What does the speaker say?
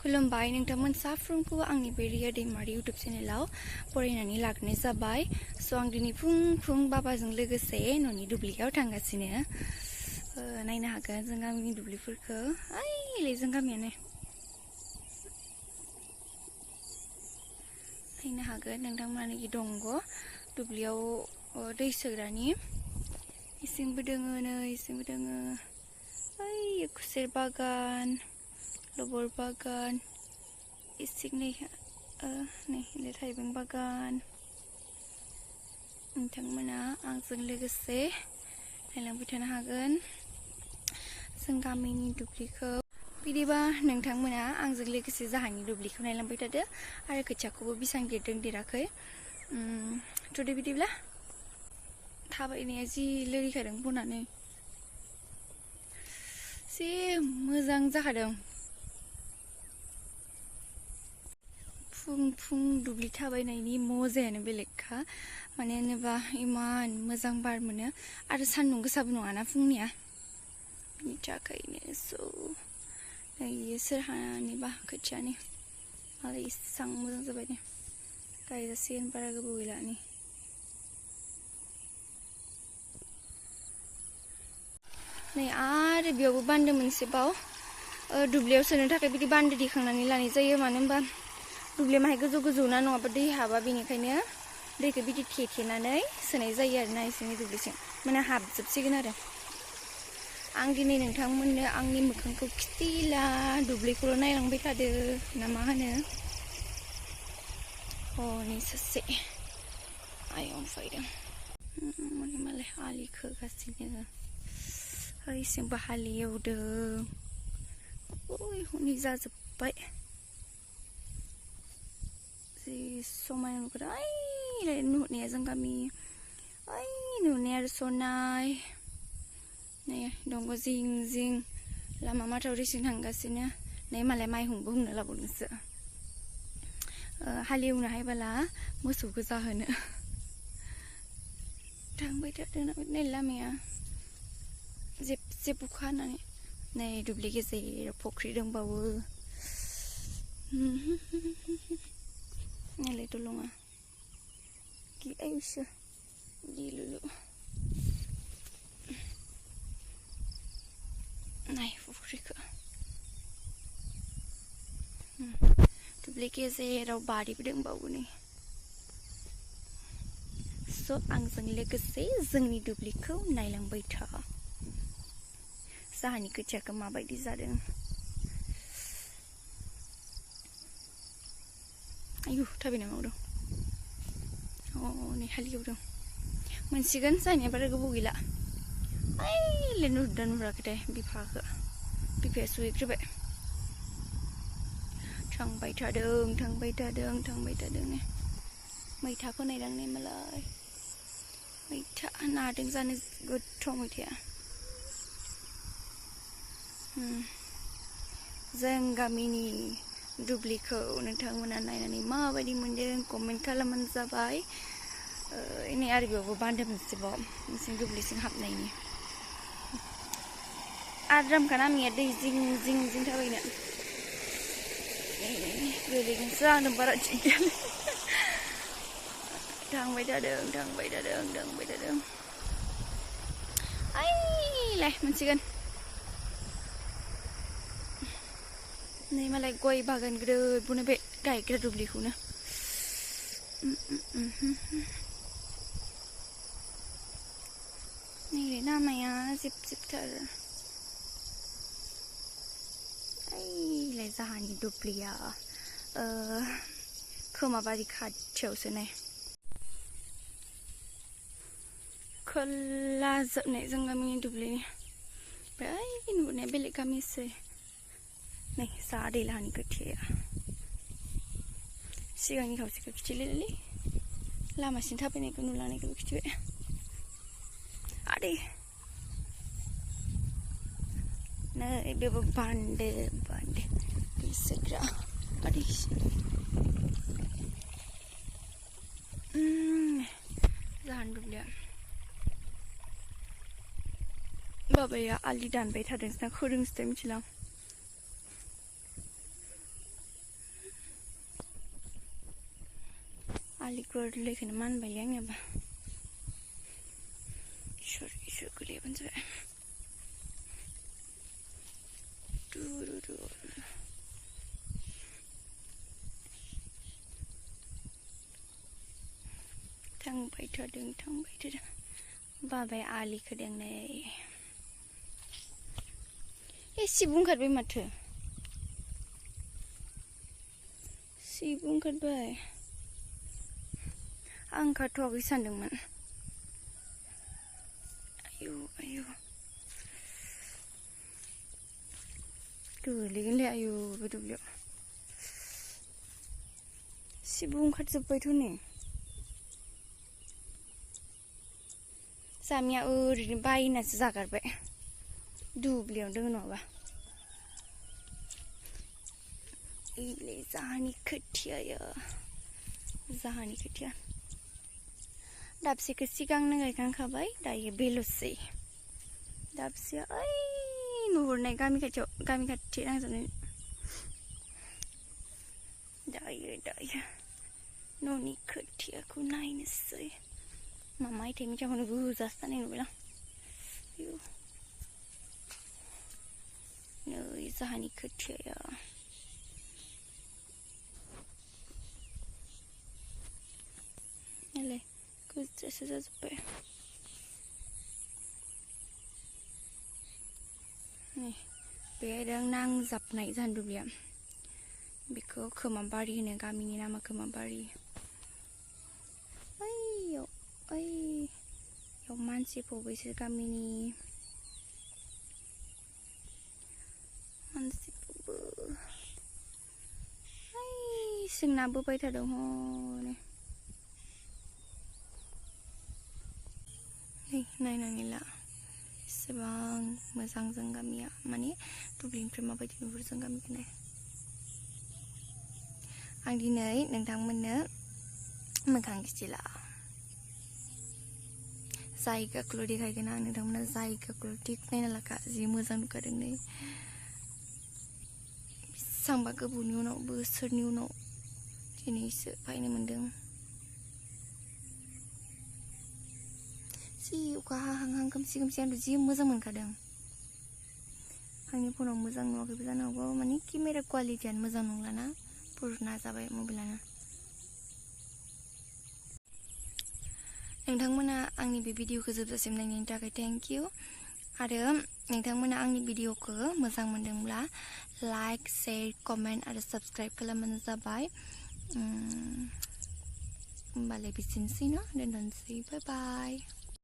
खुलुमबाय नोंथांमोन साफ्रोमखौ आंनि बे रिया दैमारि इउटुब चेनेलाव बरायनानै लाग्रोनाय जाबाय। स' आं दिनै फुं बाबाजों लोगोसे न'नि दुब्लियाव थांगासिनो। नायनो हागोन जों गामिनि दुब्लिफोरखौ। आइलै जों गामियानो। नायनो हागोन नोंथांमोनानि दंग दुब्लियाव दै सोग्रानि इसिंबो दोङो नै इसिंबो दोङो। ओइ खुसेर बागान लबर बागान इसिं नै थाइबें बागान। नोंथांमोना आंजों लोगोसे नायलांबाय थानो हागोन जों गामिनि दुब्लिखौ। बिदिबा नोंथांमोना आंजों लोगोसे जाहानि दुब्लिखौ नायलांबाय थादो आरो खोथियाखौबो बेसेबां देरदों देराखै। थ'दे बिदिब्ला थाबायनाया जि लोरिखादों बनानै एसे मोजां जाखादों। फुं दुब्लि थाबायनायनि मजायानो बेलेगखा। माने होनोबा इमान मोजां बार मोनो आरो सान्दुं गोसाबो नङाना फुंनिया, बिनि थाखायनो। स' नै सोरहानिबा खोथियानि मालाय इसां मोजां जाबाय ने, गायजासिगोन बारा गोबाव गैला नै। नै आरो बेयावबो बान्दो मोनसेबाव दुब्लियाव सोनो थाखाय बिदि बान्दो दिखांनानै लानाय जायो। मानो होनबा दुब्लिया माहाय गोजौ ना, नङाबा दै हाबा, बेनिखायनो दैखौ बिदि थेथेनानै सोनाय जायो आरोना इसोरनि दुब्लिसिम, माने हाबजोबसिगोन आरो। आं दिनै नोंथांमोननो आंनि मोखांखौ खिथिला, दुब्लिखौल' नायलांबाय थादो ना मा होनो। हनै सासे आयं फैदों मालाय आलि खोगासिनो। ओइसिंबो हालेवदों। हनै जाजोब्बाय जि समायना नुगोन। ओइ नुनाया जों गामि, ओइ नुनाया आरो सनाय नै दंग' जिं लामा माथावरिसिम थांगासिनो। नै मालाय माइहुंबो हुंनो लाबावदोंसो। हालेवनो हायबाला मोसौखौ जाहोनो थांबाय थादों। नै लामाया जेब अखा हानानै। नै दुब्लि गेजेराव फख्रि दंबावो। नायलाय दलङा गिलायसो गिलुलु। नाय फख्रिखौ। दुब्लि गेजेराव बारिबो दंबावो नै। स' आंजों लोगोसे जोंनि दुब्लिखौ नायलांबाय था। जाहानि खोथियाखौ माबायदि जादों। आयु थाबायना मावदों। नै हालेवदों। मोनसिगोन जाहानिया बारा गोबाव गैला। ओइलाय नुदों नुराखैथाय बिफाया सहैग्रोबाय। थांबाय थादों नै। मैथा फोनाय दांनै मालाय। मैथा नादों जानो गोथाव मैथाया। जों गामिनि दुब्लिखौ नोंथांमोना नायनानै माबायदि मोनदों कमेन्ट खालामबानो जाबाय। नै आरो बेयावबो बान्दो मोनसेबाव नोंसिनि दुब्लिसिम हाबनायनि। आद्रामखा नामिया दै जिं थाबायनो। गोलैगोनसो आंनो बारा थिग थांबाय थादों। आइलाय मोनसिगोन। नै मालाय गय बागान गिदिर बनायबाय गायग्रा दुब्लिखौनो। नैलाय लामाया जिबथार। ओइलाय जाहानि दुब्लिया खोमाबारि खाथियावसो नाय। खोला जोबनाय जों गामिनि दुब्लिनि। ओमफ्राय नुनाया बेलेग गामिसै। नै जा दैलाहानि खोथिया सिगांनि खावसेखौ खिथिलायलै लामासिम थाबायनायखौ नुलांनायखौबो खिथिबाय। आदै नै बेबो बान्दो दै सोग्रा। आदै जाहानि दुब्लिया। बाबाया आलि दानबाय थादोंसोना खोदोंसोथाय मिथिला। आलि गोरलैखौनो मानबायलै आंनियाबा इसोर गोलैयाबानो जाबाय थांबाय थादों बाबाया आलि खोदों नै सिबुं ओंखारबाय माथो सिबुं ओंखारबाय आं ओंखारथ'वाखै सानदोंमोन आयु गोलैगोनलै आयु बे दुब्लियाव सिबुं ओंखारजोब्बायथ' नै जामिया ओरैनो बायनासो जागारबाय दुब्लियाव दङ नङाबा इले जाहानि खोथिया दाबसेखौ सिगांनो गायखांखाबाय दायो बेल'सै दाबसेया ओइ नुहुरनाय गामि खाथि नांजाबनाय दायो न'नि खोथियाखौ नायनोसै मामा इथे मिथियाखौनो गोजासो जानाय नुबायलां नै जाहानि खोथियाया नालाय गोजासो जाजोब्बाय नै बे नांजाबनाय जाहानि दुब्लिया बेखौ खोमाबारि होनो गामिनि नामा खोमाबारि ओइयाव मानसि फबैसो गामिनि मानसि फबो जोंना बोबाय थादों हनै नायनानै ला एसेबां मोजां जों गामिया माने दुब्लिनिफ्राय माबायदि नुहुरो जों गामिखौ नाय आं दिनै नोंथांमोननो मोखां खिथिला जायगाखौल' देखायगोन आं नोंथांमोना जायगाखौल' थिग नायना लाखा जि मोजां नुखादों नै बेसेबांबा गोबावनि उनाव बोसोरनि उनाव दिनैसो फैनो मोन्दों जि अखा हाहां खोमसि आंथ' जि मोजां मोनखादों आंनि फनाव मोजां नुवाखैबो जानो हागौ माने केमेरा क्वालिटियानो मोजां नंलाना पुरना जाबाय मबाइलानो नोंथांमोना आंनि बे भिडिअखौ जोबजासिम नायनायनि थाखाय थेंक इउ आरो नोंथांमोना आंनि भिडिअखौ मोजां मोनदोंब्ला लाइक शेयार कमेन्ट आरो साबस्क्राइब खालामबानो जाबाय होमबालाय बिदिनोसै न' दोनथ'नोसै बाय